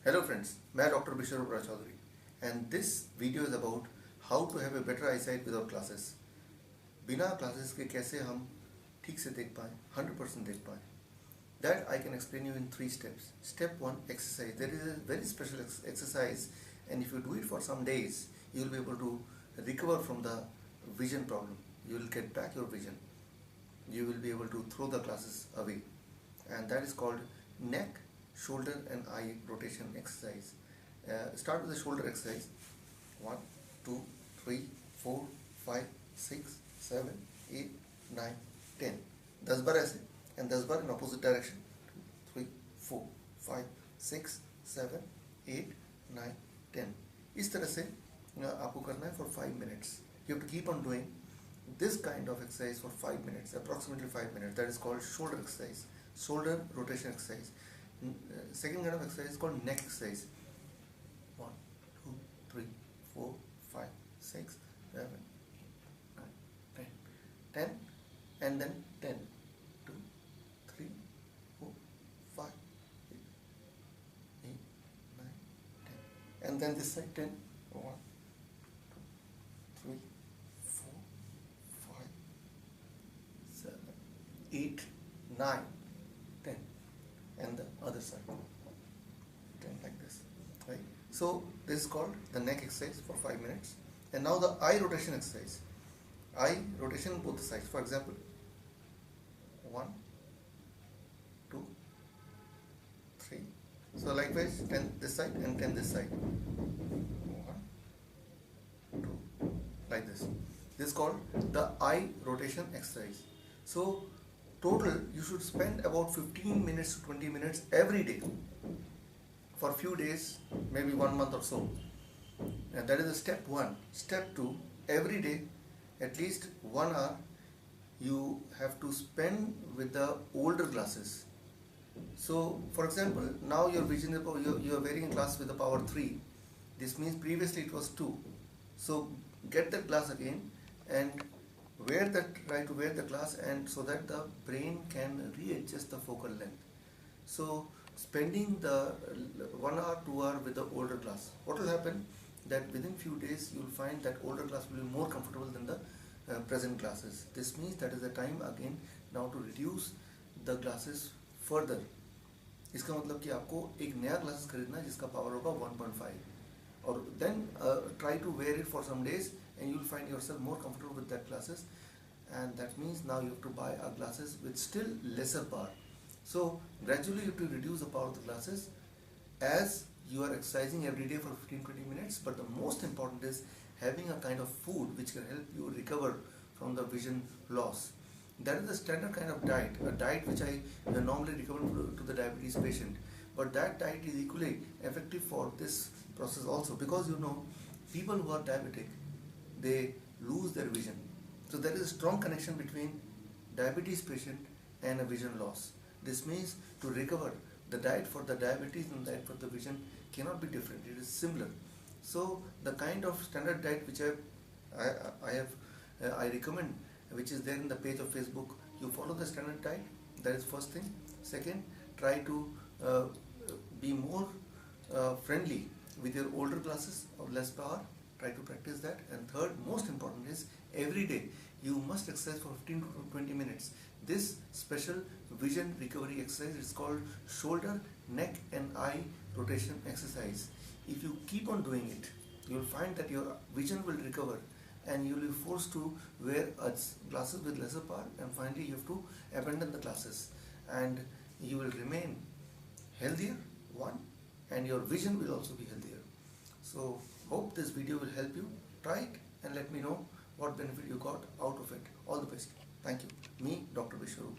Hello friends, मैं doctor Bishor Chaudhary and this video is about how to have a better eyesight without glasses. बिना glasses के कैसे हम ठीक से देख पाएँ, 100% देख पाएँ. That I can explain you in 3 steps. Step 1, exercise. There is a very special exercise, and if you do it for some days, you will be able to recover from the vision problem. You will get back your vision. You will be able to throw the glasses away, and that is called neck, shoulder and eye rotation exercise. Start with the shoulder exercise. 1, 2, 3, 4, 5, 6, 7, 8, 9, 10. 10 बार ऐसे and 10 bar in opposite direction. 2, 3, 4, 5, 6, 7, 8, 9, 10. इस तरह से आपको करना है for 5 minutes. You have to keep on doing this kind of exercise for 5 minutes, approximately 5 minutes. That is called shoulder exercise, shoulder rotation exercise. Second kind of exercise is called neck exercise. 1, 2, 3, 4, 5, 6, 7, 8, 9, 10, 10, and then 10, 2, 3, 4, 5, 8, 9, 10, and then this side 10, 1, 2, 3, 4, 5, 7, 8, 9, 10, and the other side 10 like this, right? So this is called the neck exercise for 5 minutes. And now the eye rotation exercise. Eye rotation both sides. For example, 1, 2, 3. So likewise 10 this side and 10 this side. 1, 2, like this. This is called the eye rotation exercise. So total you should spend about 15 minutes to 20 minutes every day for a few days, maybe 1 month or so. And that is the step 1. Step 2, every day at least 1 hour you have to spend with the older glasses. So for example, now your vision, you are wearing a glass with the power 3. This means previously it was 2. So get that glass again and try to wear the glass, and so that the brain can readjust the focal length. So spending the 1 hour, 2 hour with the older glass, what will happen that within few days you will find that older glass will be more comfortable than the present glasses. This means that is the time again now to reduce the glasses further. इसका मतलब कि आपको एक नया glasses खरीदना है जिसका power होगा 1.5, और then try to wear it for some days and you will find yourself more comfortable with that glasses, and that means now you have to buy glasses with still lesser power. So gradually you have to reduce the power of the glasses as you are exercising every day for 15-20 minutes. But the most important is having a kind of food which can help you recover from the vision loss. That is the standard kind of diet, a diet which I normally recommend to the diabetes patient. But that diet is equally effective for this process also, because you know people who are diabetic, they lose their vision. So there is a strong connection between diabetes patient and a vision loss. This means to recover, the diet for the diabetes and the diet for the vision cannot be different. It is similar. So the kind of standard diet which I recommend, which is there in the page of Facebook, you follow the standard diet. That is first thing. Second, try to be more friendly with your older glasses of less power. Try to practice that. And third, most important is every day you must exercise for 15 to 20 minutes. This special vision recovery exercise is called shoulder, neck and eye rotation exercise. If you keep on doing it, you will find that your vision will recover and you will be forced to wear glasses with lesser power, and finally you have to abandon the glasses, and you will remain healthier, and your vision will also be healthier. So hope this video will help you. Try it and let me know what benefit you got out of it. All the best. Thank you. Me, Dr. Bishwaru.